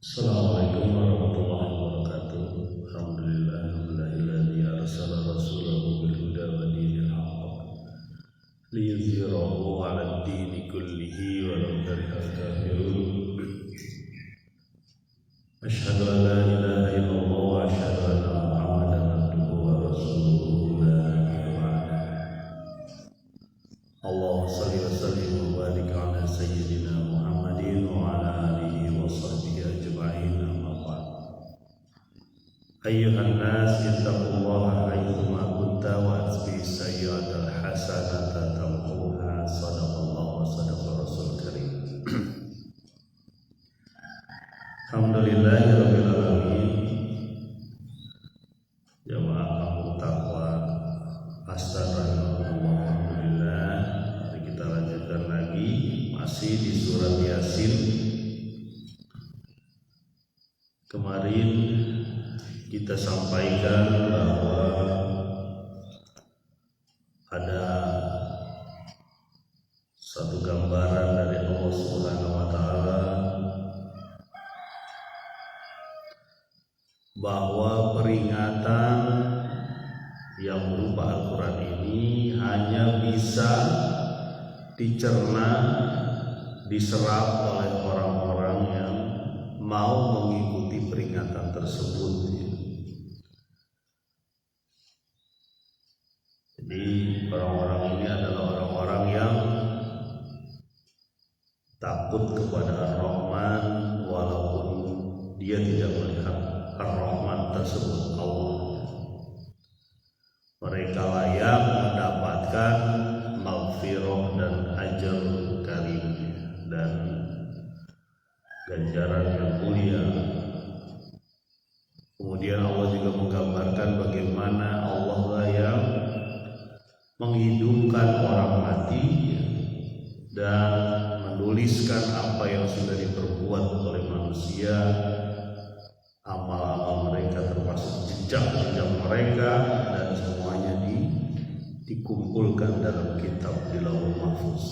Assalamualaikum warahmatullahi wabarakatuh. Alhamdulillahilladzi arsala rasulahu bil huda wa dinil haqq liyudhhirahu 'alad dini kullihi walau karihal kafirun. Asyhadu an la ilaha illallah wa asyhadu anna Muhammadan abduhu wa rasuluhu la nabiyya ba'dah. Allahumma shalli wa sallim wa barik 'ala sayyidina Muhammadin wa 'ala alihi wa sahbihi ajma'in. Amma ba'd. Ayyuhan nas ittaqullaha haythuma kunta wa atbi'is sayyi'atal hasanata tamhuha. Shadaqallahu wa shadaqa rasul karim. Alhamdulillahirabbil alamin. Jamaah kaum takwa astar rahimahullah. Alhamdulillah. Mari kita lanjutkan lagi masih di surat Yasin. Kemarin kita sampaikan bahwa ada satu gambaran dari Allah Subhanahu wa taala bahwa peringatan yang berupa Al-Quran ini hanya bisa dicerna, diserap oleh orang-orang yang mau mengikuti peringatan tersebut. Jadi orang-orang ini adalah orang-orang yang takut kepada Ar-Rahman walaupun dia tidak melihat Ar-Rahman tersebut Allah. Mereka layak mendapatkan maghfirah dan ajr karim dan ganjaran yang mulia. Kemudian Allah juga menggambarkan bagaimana Allah layak menghidupkan orang mati dan menuliskan apa yang sudah diperbuat oleh manusia, amal-amal mereka termasuk jejak-jejak mereka, dan semuanya dikumpulkan dalam kitab di Lauhul Mahfuz.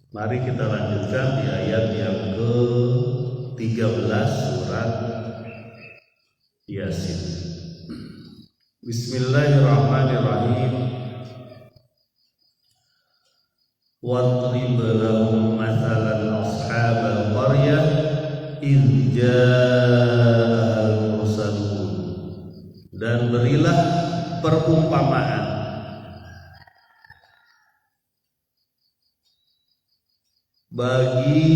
Mari kita lanjutkan di ayat yang ke-13 surat Yasin. Bismillahirrahmanirrahim. Wadrib lahum mathalan ashabal qaryah idh ja'al mursalun. Dan berilah perumpamaan bagi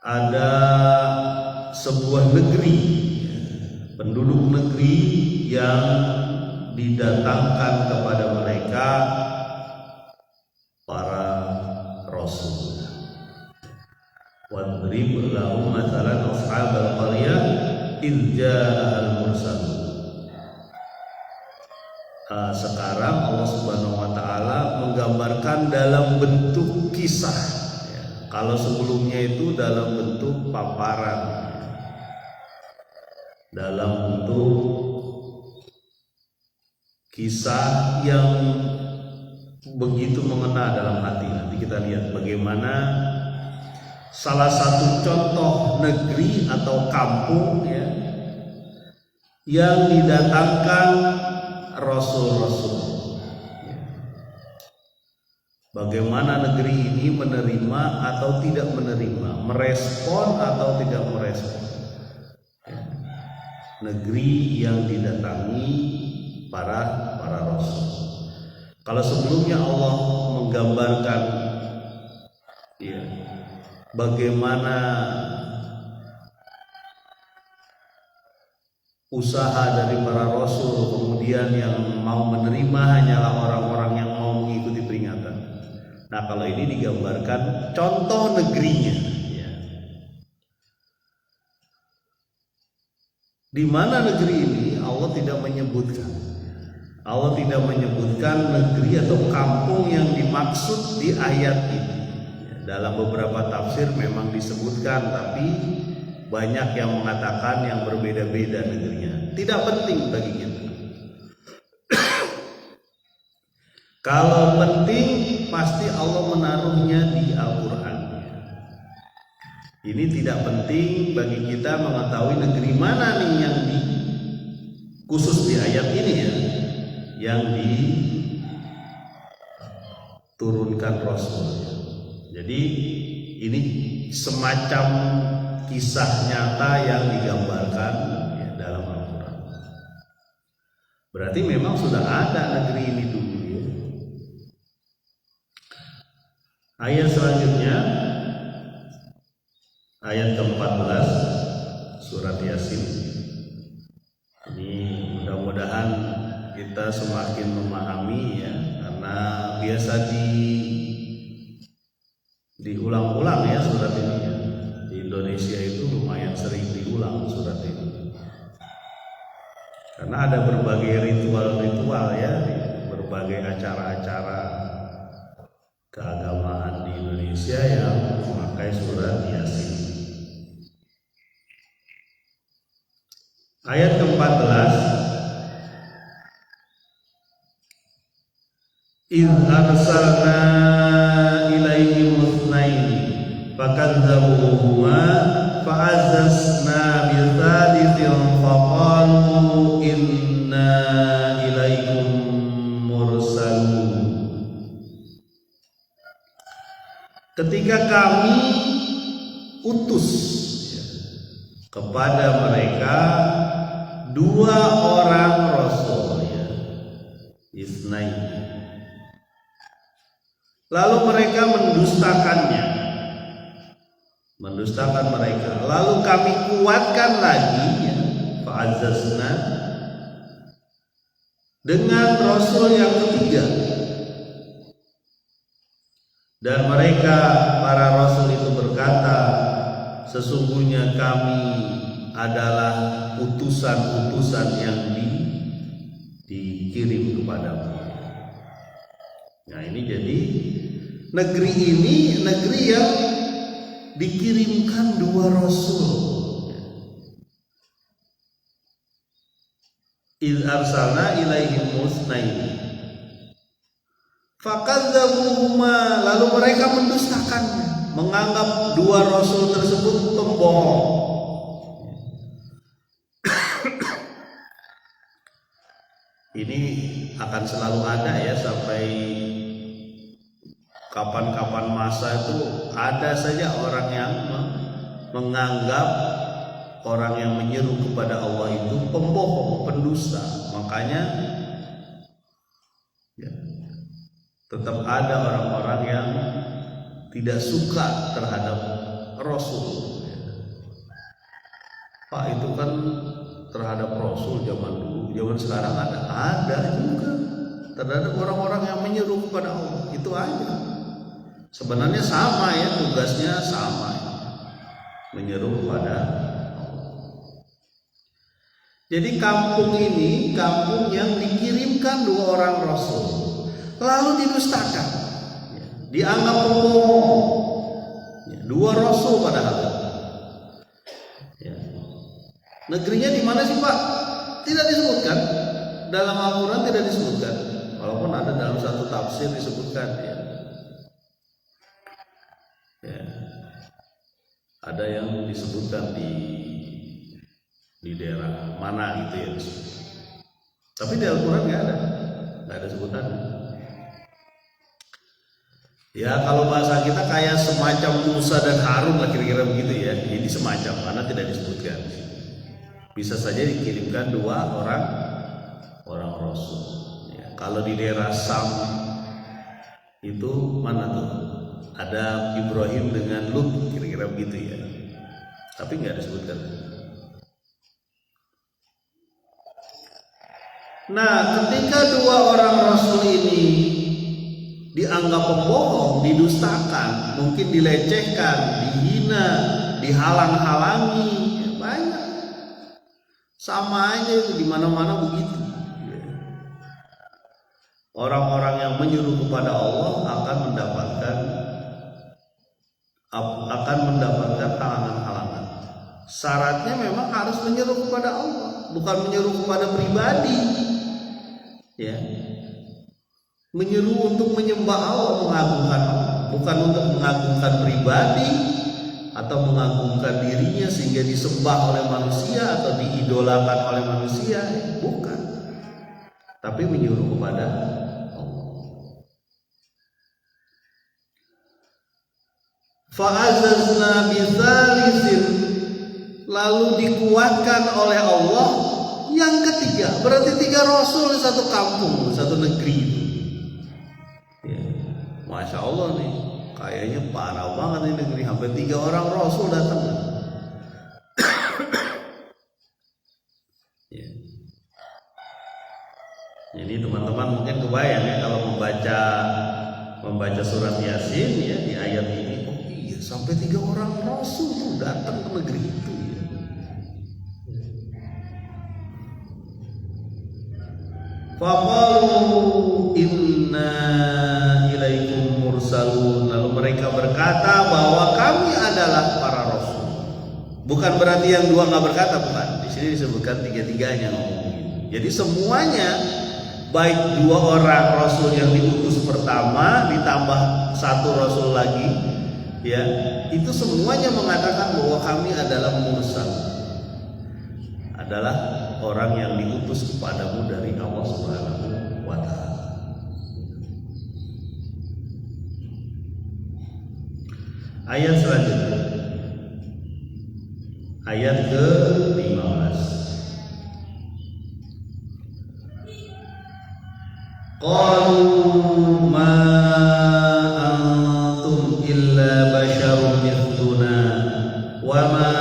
ada sebuah negeri, penduduk negeri yang didatangkan kepada mereka para rasul. Wadrib lahum mathalan ashabal qaryah idh ja'al mursalun. Sekarang Allah Subhanahu wa taala menggambarkan dalam bentuk kisah. Kalau sebelumnya itu dalam bentuk paparan, dalam bentuk kisah yang begitu mengena dalam hati. Nanti kita lihat bagaimana salah satu contoh negeri atau kampung yang didatangkan rasul-rasul. Bagaimana negeri ini menerima atau tidak menerima, merespon atau tidak merespon negeri yang didatangi para rasul. Kalau sebelumnya Allah menggambarkan bagaimana usaha dari para rasul, kemudian yang mau menerima hanyalah orang-orang yang mau mengikuti peringatan. Nah, kalau ini digambarkan contoh negerinya, di mana negeri ini Allah tidak menyebutkan. Allah tidak menyebutkan negeri atau kampung yang dimaksud di ayat ini. Dalam beberapa tafsir memang disebutkan, tapi banyak yang mengatakan yang berbeda-beda negerinya. Tidak penting bagi kita. Kalau penting pasti Allah menaruhnya di Al-Quran. Ini tidak penting bagi kita mengetahui negeri mana nih yang khusus di ayat ini ya, yang diturunkan Rasul. Jadi ini semacam kisah nyata yang digambarkan ya, dalam Al-Quran. Berarti memang sudah ada negeri ini dulu ya. Ayat selanjutnya, ayat ke-14 surat Yasin. Ini mudah-mudahan kita semakin memahami ya, karena biasa diulang-ulang ya surat ini ya. Di Indonesia itu lumayan sering diulang surat ini, karena ada berbagai ritual-ritual ya, berbagai acara-acara keagamaan di Indonesia yang memakai surat Yasin. Ayat ke-14, idh arsalna ilaihim itsnaini fakadzabuhuma fa'azzazna bitsalitsin faqalu inna ilaikum mursalun. Ketika kami utus kepada mereka dua orang rasul ya, isnain, lalu mereka mendustakan mereka, lalu kami kuatkan lagi ya, fa'azzazna, dengan rasul yang ketiga, dan mereka para rasul itu berkata, sesungguhnya kami adalah utusan-utusan yang dikirim kepadamu. Nah ini jadi negeri ini negeri yang dikirimkan dua rasul. Idh arsalna ilaihim itsnaini fakadzabuhuma, lalu mereka mendustakannya, menganggap dua rasul tersebut pembohong. Ini akan selalu ada ya, sampai kapan-kapan masa itu ada saja orang yang menganggap orang yang menyeru kepada Allah itu pembohong, pendusta. Makanya ya, tetap ada orang-orang yang tidak suka terhadap Rasul. Pak, itu kan terhadap Rasul zaman dulu, zaman sekarang ada juga terhadap orang-orang yang menyeru kepada Allah. Itu aja. Sebenarnya sama ya, tugasnya sama, menyeru kepada Allah. Jadi kampung ini kampung yang dikirimkan dua orang Rasul, lalu didustakan, dianggap pembohong. Dua Rasul padahal. Negerinya di mana sih Pak? Tidak disebutkan dalam Al-Quran, tidak disebutkan. Walaupun ada dalam satu tafsir disebutkan ya. Ada yang disebutkan di daerah mana gitu ya. Tapi di Al-Quran nggak ada sebutan. Ya kalau bahasa kita kayak semacam Musa dan Harun lah kira-kira begitu ya. Ini semacam, karena tidak disebutkan. Bisa saja dikirimkan dua orang Rasul. Ya, kalau di daerah Sam itu mana tuh? Ada Ibrahim dengan Lut, kira-kira begitu ya. Tapi nggak disebutkan. Nah, ketika dua orang Rasul ini dianggap pembohong, didustakan, mungkin dilecehkan, dihina, dihalang-halangi, banyak. Sama aja itu di mana-mana begitu. Orang-orang yang menyeru kepada Allah akan mendapatkan halangan-halangan. Syaratnya memang harus menyeru kepada Allah, bukan menyeru kepada pribadi. Ya. Menyeru untuk menyembah Allah, mengagungkan Allah, bukan untuk mengagungkan pribadi atau mengagungkan dirinya sehingga disembah oleh manusia atau diidolakan oleh manusia, bukan. Tapi menyuruh kepada Allah. Fa'azazna bisalisin, lalu dikuatkan oleh Allah yang ketiga. Berarti 3 rasul di satu kampung, satu negeri itu. Ya, Masya Allah nih, kayaknya parah banget nih negeri, sampai 3 orang rasul datang. Ya. Jadi teman-teman mungkin kebayang ya kalau membaca surat Yasin ya di ayat ini, oh iya sampai 3 orang rasul tuh datang ke negeri itu. Ya. Faqalu inna ilaikum mursalun, lalu mereka berkata bahwa kami adalah para rasul. Bukan berarti yang 2 nggak berkata, bukan. Di sini disebutkan 3-3-nya ngomong gitu. Jadi semuanya, baik 2 orang rasul yang diutus pertama ditambah 1 rasul lagi, ya, itu semuanya mengatakan bahwa kami adalah mursal, adalah orang yang diutus kepadamu dari Allah Subhanahu wa Ta'ala. Ayat selanjutnya, ayat ke-15. Qalu ma antum illa basharun mithluna wa ma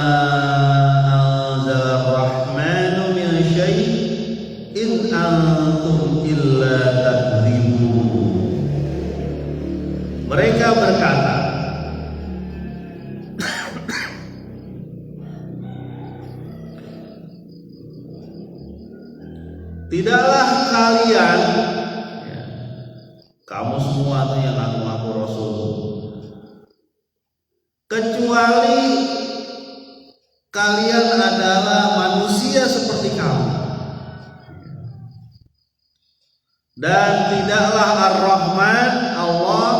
anzala ar-rahmanu min syai' in antum illa takdzibun. Mereka berkata, tidaklah kalian, ya, kamu semua tuh yang ngaku-ngaku rasul, kecuali kalian adalah manusia seperti kamu, dan tidaklah Ar-Rahman Allah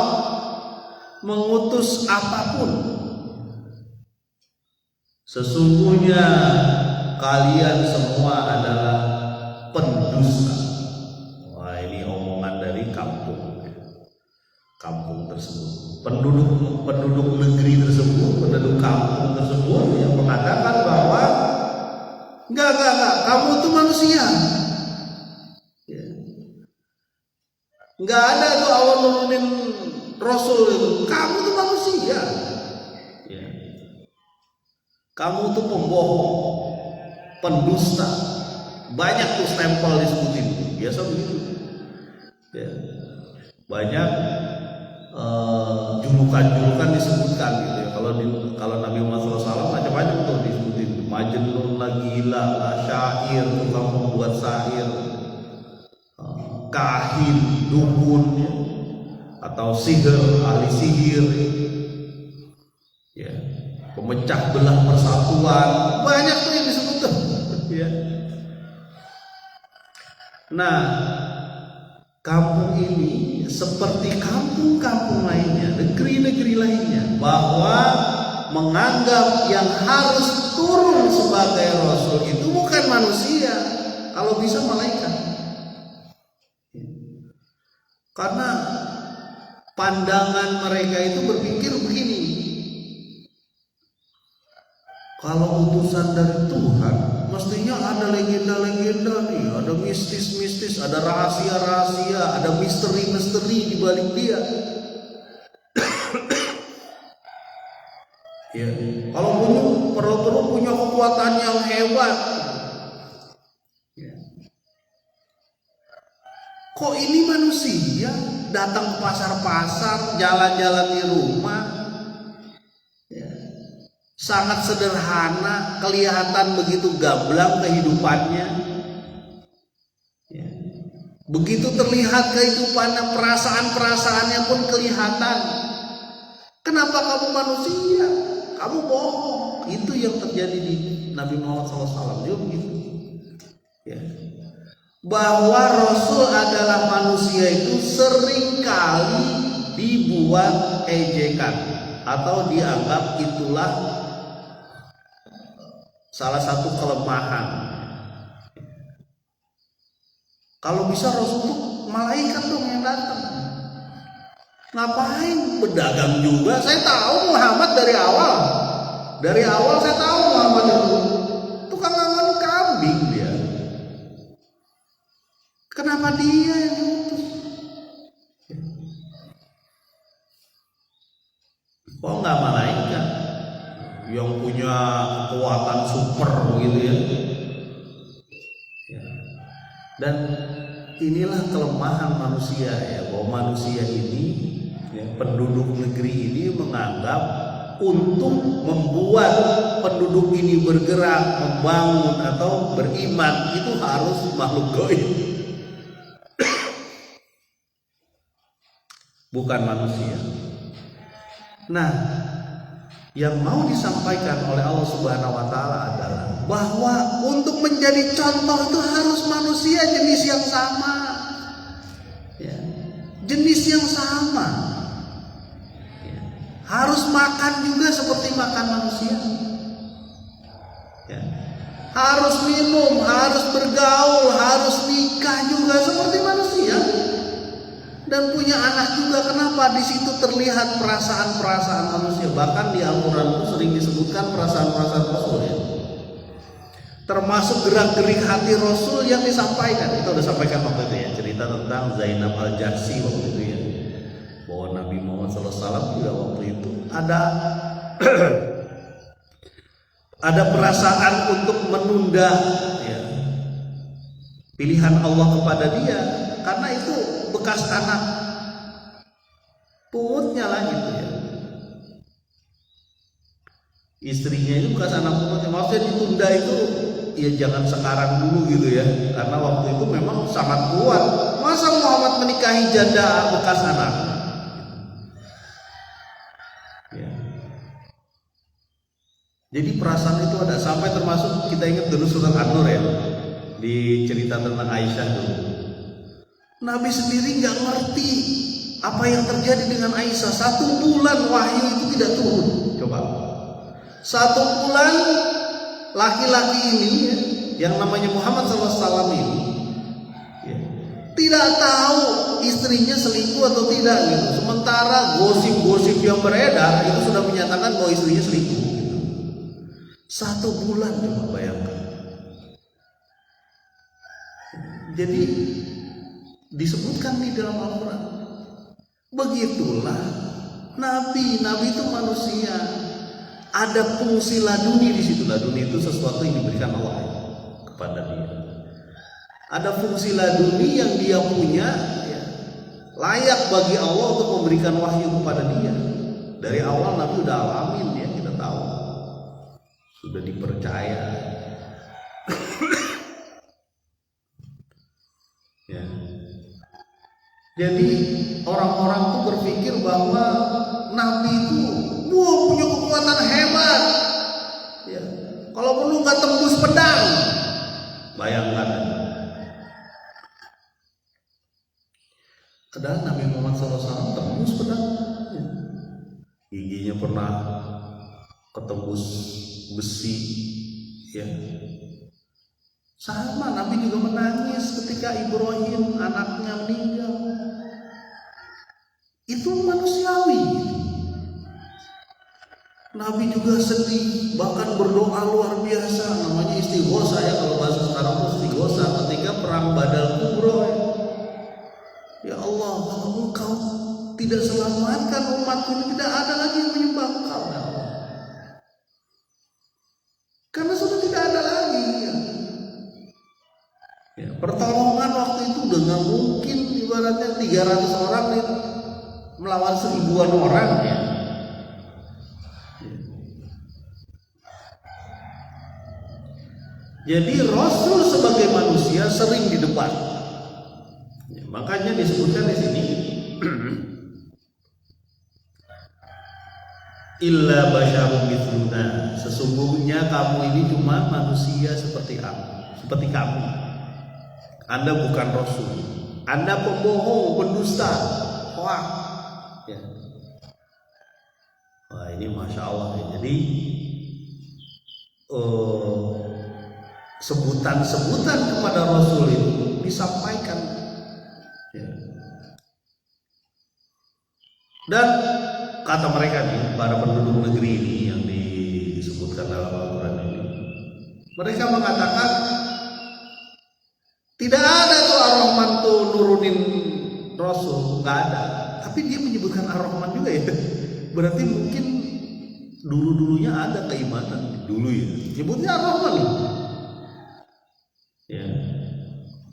mengutus apapun. Sesungguhnya kalian semua adalah pendusta. Wah, ini omongan dari kampung tersebut, penduduk negeri tersebut, penduduk kampung tersebut yang mengatakan bahwa enggak, kamu tuh manusia. Ya. Enggak ada tuh Allah nurunin rasul itu. Kamu tuh manusia. Ya. Kamu tuh pembohong, pendusta. Banyak tuh stempel disebutin, biasa begitu. Ya. Banyak julukan disebutkan gitu ya. Kalau Nabi Muhammad SAW macam-macam tuh disebutin, majnun lah, gila lah, syair, tukang membuat syair, kahin, dukun, ya. Atau sihir, ahli sihir, ya, pemecah belah persatuan, banyak tuh yang disebut tuh. Ya. Nah, kampung ini seperti kampung-kampung lainnya, negeri-negeri lainnya, bahwa menganggap yang harus turun sebagai rasul itu bukan manusia, kalau bisa malaikat. Karena pandangan mereka itu berpikir begini, kalau utusan dari Tuhan mestinya ada legenda-legenda nih, ada mistis-mistis, ada rahasia-rahasia, ada misteri-misteri di balik dia. Ya, kalau perlu punya kekuatan yang hebat. Ya. Kok ini manusia datang ke pasar-pasar, jalan-jalan di rumah, ya, sangat sederhana, kelihatan begitu gamblang kehidupannya. Ya. Begitu terlihat kehidupannya, perasaan-perasaannya pun kelihatan. Kenapa kamu manusia? Kamu bohong. Itu yang terjadi di Nabi Muhammad SAW. Dia begitu. Ya. Bahwa Rasul adalah manusia itu seringkali dibuat ejekan atau dianggap itulah salah satu kelemahan. Kalau bisa Rasul tuh malaikat dong yang datang. Ngapain berdagang juga? Saya tahu Muhammad dari awal. Dari awal saya tahu Muhammad itu tukang ngangon kambing dia. Kenapa dia yang diutus? Kok nggak malaikat yang punya kekuatan super gitu ya? Dan inilah kelemahan manusia ya, bahwa manusia ini ya, penduduk negeri ini menganggap untuk membuat penduduk ini bergerak, membangun atau beriman itu harus makhluk gaib, bukan manusia. Nah, yang mau disampaikan oleh Allah Subhanahu wa taala adalah bahwa untuk menjadi contoh itu harus manusia jenis yang sama. Ya, jenis yang sama. Ya, harus makan juga seperti makan manusia. Ya, harus minum, harus bergaul, harus nikah juga seperti manusia. Dan punya anak juga. Kenapa? Di situ terlihat perasaan-perasaan manusia. Bahkan di Al-Quran itu sering disebutkan perasaan-perasaan Rasul ya. Termasuk gerak-gerik hati Rasul yang disampaikan. Kita udah sampaikan waktu itu ya, cerita tentang Zainab Al-Jahsi waktu itu ya, bahwa Nabi Muhammad SAW juga waktu itu ada perasaan untuk menunda ya, pilihan Allah kepada dia, karena itu bekas anak pungutnya lah gitu ya. Istrinya itu bekas anak pungutnya, maksudnya ditunda itu ya jangan sekarang dulu gitu ya, karena waktu itu memang sangat kuat. Masa Muhammad menikahi janda bekas anak ya. Jadi perasaan itu ada, sampai termasuk kita ingat dulu surat An-Nur ya, di cerita tentang Aisyah dulu. Nabi sendiri nggak ngerti apa yang terjadi dengan Aisyah. 1 bulan wahyu itu tidak turun. Coba 1 bulan laki-laki ini ya, yang namanya Muhammad SAW ini ya, tidak tahu istrinya selingkuh atau tidak gitu. Sementara gosip-gosip yang beredar itu sudah menyatakan bahwa istrinya selingkuh gitu. 1 bulan, coba bayangkan. Jadi disebutkan di dalam Al-Quran, begitulah Nabi itu manusia, ada fungsi laduni di situ. Laduni itu sesuatu yang diberikan Allah kepada dia. Ada fungsi laduni yang dia punya, ya, layak bagi Allah untuk memberikan wahyu kepada dia. Dari awal Nabi udah alamin ya, kita tahu, sudah dipercaya. Ya. Jadi orang-orang tuh berpikir bahwa Nabi itu punya kekuatan hebat ya. Kalau perlu nggak tembus pedang. Bayangkan. Padahal Nabi Muhammad SAW tembus pedang ya. Giginya pernah ketembus besi ya. Sama Nabi juga menangis ketika Ibrahim anaknya meninggal. Itu manusiawi. Nabi juga sedih, bahkan berdoa luar biasa, namanya istighosah ya, kalau bahasa sekarang itu istighosah ketika perang Badar Kubro ya. Ya Allah, kalau Engkau tidak selamatkan umatku ini, tidak ada lagi yang menyembah Engkau ya Allah. Karena sudah tidak ada lagi ya. Ya, pertolongan waktu itu udah gak mungkin, ibaratnya 300 orang itu melawan 1000-an orang ya. Jadi Rasul sebagai manusia sering di depan. Ya, makanya disebutkan di sini illa basyarun mithluna, sesungguhnya kamu ini cuma manusia seperti kamu. Anda bukan Rasul. Anda pembohong, pendusta, hoax. Ya. Wah, ini masya Allah ya. Jadi sebutan-sebutan kepada Rasul itu disampaikan ya. Dan kata mereka nih, para penduduk negeri ini yang disebutkan dalam Al-Quran ini, mereka mengatakan tidak ada tuh Ar-Rahman tuh nurunin Rasul, nggak ada. Tapi dia menyebutkan Ar-Rahman juga ya. Berarti mungkin dulu-dulunya ada keimanan dulu ya. Nyebutnya Ar-Rahman nih. Ya.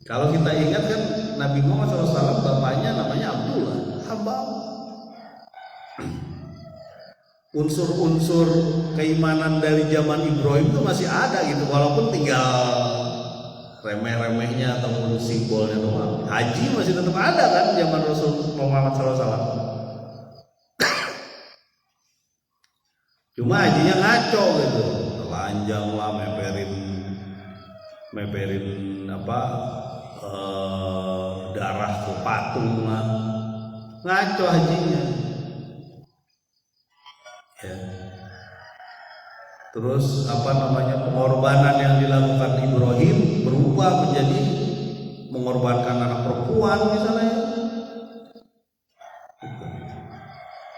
Kalau kita ingat kan Nabi Muhammad SAW bapaknya namanya Abdullah, hamba Allah. Unsur-unsur keimanan dari zaman Ibrahim itu masih ada gitu, walaupun tinggal remeh-remehnya ataupun simbolnya doang. Haji masih tetap ada kan zaman Rasul Muhammad SAW. Cuma hajinya ngaco gitu, telanjang lah, meperin apa darah ke patung lah, ngaco hajinya. Ya. Terus pengorbanan yang dilakukan Ibrahim berubah menjadi mengorbankan anak perempuan misalnya.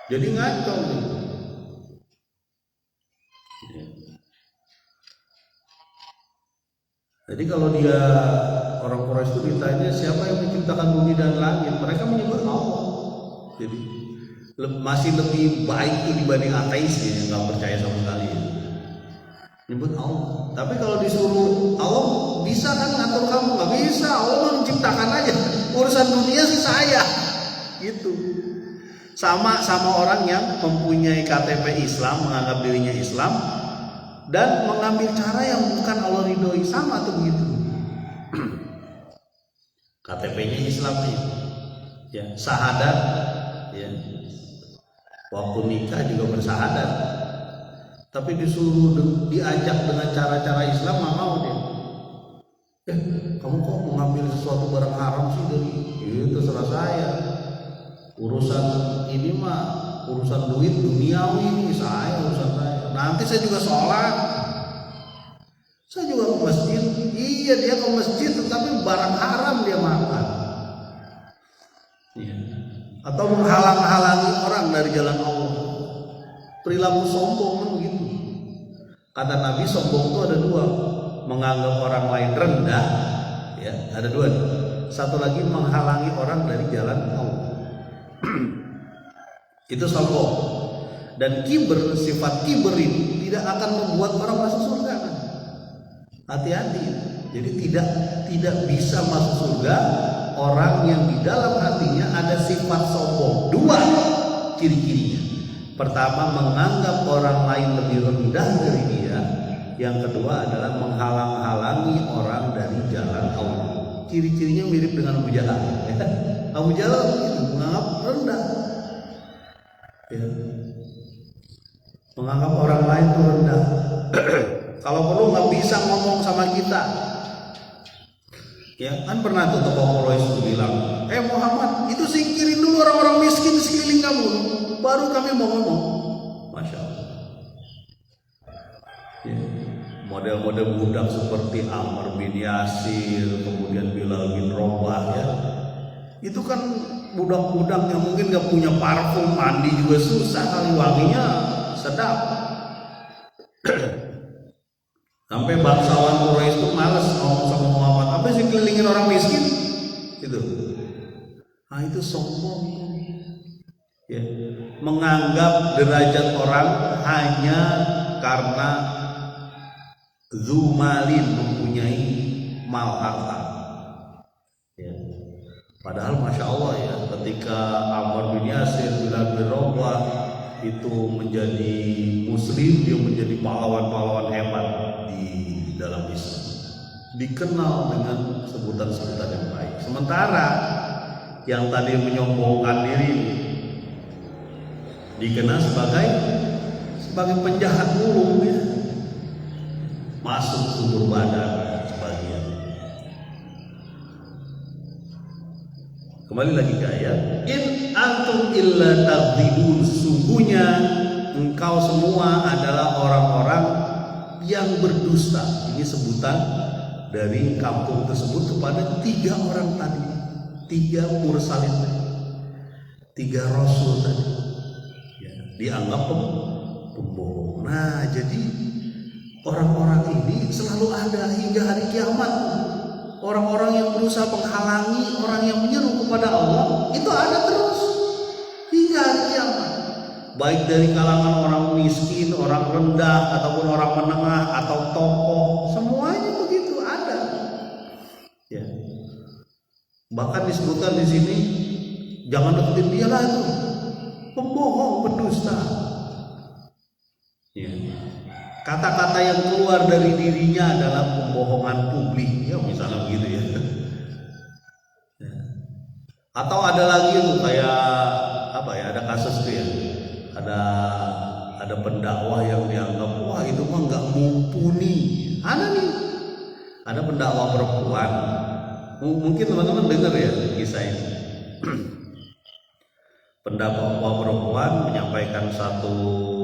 Jadi ngaco gitu. Ya. Jadi kalau dia orang Quraisy itu ditanya siapa yang menciptakan bumi dan langit, mereka menyebut Allah. Jadi masih lebih baik itu dibanding ateisnya yang nggak percaya sama sekali. Nyebut Allah. Tapi kalau disuruh Allah bisa kan ngatur kamu, nggak bisa. Allah menciptakan aja. Urusan dunia sih saya. Gitu. Sama orang yang mempunyai KTP Islam, menganggap dirinya Islam dan mengambil cara yang bukan Allah ridhoi, sama tuh begitu. KTP-nya Islam nih. Ya, syahadat ya. Waktu nikah juga bersahadat. Tapi disuruh diajak dengan cara-cara Islam nggak mau dia. Kamu kok mengambil sesuatu barang haram sih dari itu, terserah saya. Urusan ini mah urusan duit duniawi ini urusan saya. Nanti saya juga sholat, saya juga ke masjid. Iya dia ke masjid, tetapi barang haram dia makan. Ya. Atau menghalang-halangi orang dari jalan Allah. Perilaku sombong kan begitu. Kata Nabi, sombong itu ada dua, menganggap orang lain rendah, ya ada dua. Satu lagi menghalangi orang dari jalan Allah. Itu sombong. Dan kiber, sifat kiber ini tidak akan membuat orang masuk surga kan? Hati-hati. Jadi tidak bisa masuk surga orang yang di dalam hatinya ada sifat sombong. Dua ciri-cirinya. Pertama, menganggap orang lain lebih rendah dari dia. Yang kedua adalah menghalang-halangi orang dari jalan Allah. Ciri-cirinya mirip dengan Abu Jahal. Ya. Abu Jahal itu menganggap rendah. Ya. Menganggap orang lain itu rendah. Kalau perlu nggak bisa ngomong sama kita. Ya kan pernah tuh tokoh Quraisy bilang, Muhammad itu singkirin dulu orang-orang miskin di sekeliling kamu, baru kami mau ngomong. Masya Allah. Ya. Model-model budak seperti Amr bin Yasir, kemudian Bilal bin Rabah ya. Itu kan budak-budak yang mungkin gak punya parfum, mandi juga susah, kali wanginya sedap. Sampai bangsawan Quraisy itu males ngomong sama Muhammad, apa sih kelilingin orang miskin? Itu. Nah itu sombong. Ya. Menganggap derajat orang hanya karena zumalin, mempunyai mal harta. Ya. Padahal masya Allah ya, ketika Amr bin Yasir, Bilal bin Rabah itu menjadi muslim, dia menjadi pahlawan-pahlawan hebat di dalam Islam, dikenal dengan sebutan-sebutan yang baik. Sementara yang tadi menyombongkan diri dikenal sebagai penjahat mulung ya. Masuk sumur badan sebagian. Kembali lagi ke ayat, in antum illa taghdibun, sungguhnya engkau semua adalah orang-orang yang berdusta. Ini sebutan dari kampung tersebut kepada 3 orang tadi, 3 mursalin, 3 rasul tadi, ya, dianggap pembohong. Nah, jadi orang-orang ini selalu ada hingga hari kiamat. Orang-orang yang berusaha menghalangi orang yang menyeru kepada Allah itu ada terus hingga hari kiamat. Baik dari kalangan orang miskin, orang rendah, ataupun orang menengah, atau tokoh, semuanya begitu ada. Ya. Bahkan disebutkan di sini, jangan deketin dia lah itu, pembohong, pendusta. Ya. Kata-kata yang keluar dari dirinya adalah pembohongan publik, ya misalnya begitu ya. Ya. Atau ada lagi tuh kayak apa ya? Ada kasus tuh ya. Ada pendakwah yang dianggap wah itu mah nggak mumpuni. Ada nih, ada pendakwah perempuan. Mungkin teman-teman dengar ya kisah ini. Pendakwah perempuan menyampaikan satu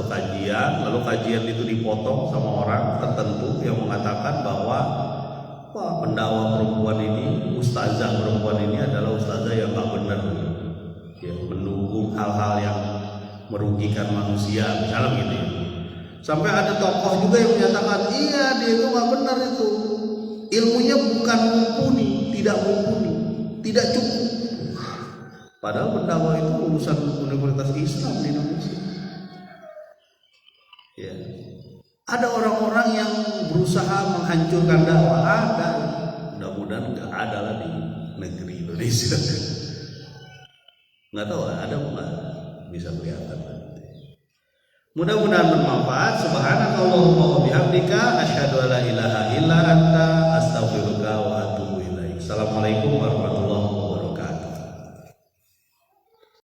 kajian, lalu kajian itu dipotong sama orang tertentu yang mengatakan bahwa wah, pendakwah perempuan ini, ustazah perempuan ini adalah ustazah yang nggak benar. Ya, mendukung hal-hal yang merugikan manusia, misalnya gitu ya. Sampai ada tokoh juga yang menyatakan iya dia itu nggak benar, itu ilmunya bukan mumpuni, tidak mumpuni, tidak cukup. Padahal pendakwah itu lulusan Universitas Islam di Indonesia. Ya. Ada orang-orang yang berusaha menghancurkan dakwah, ada. Mudah-mudahan nggak ada lah di negeri Indonesia. Nggak tahu ada nggak, bisa kelihatan. Mudah-mudahan bermanfaat. Subhanakallah.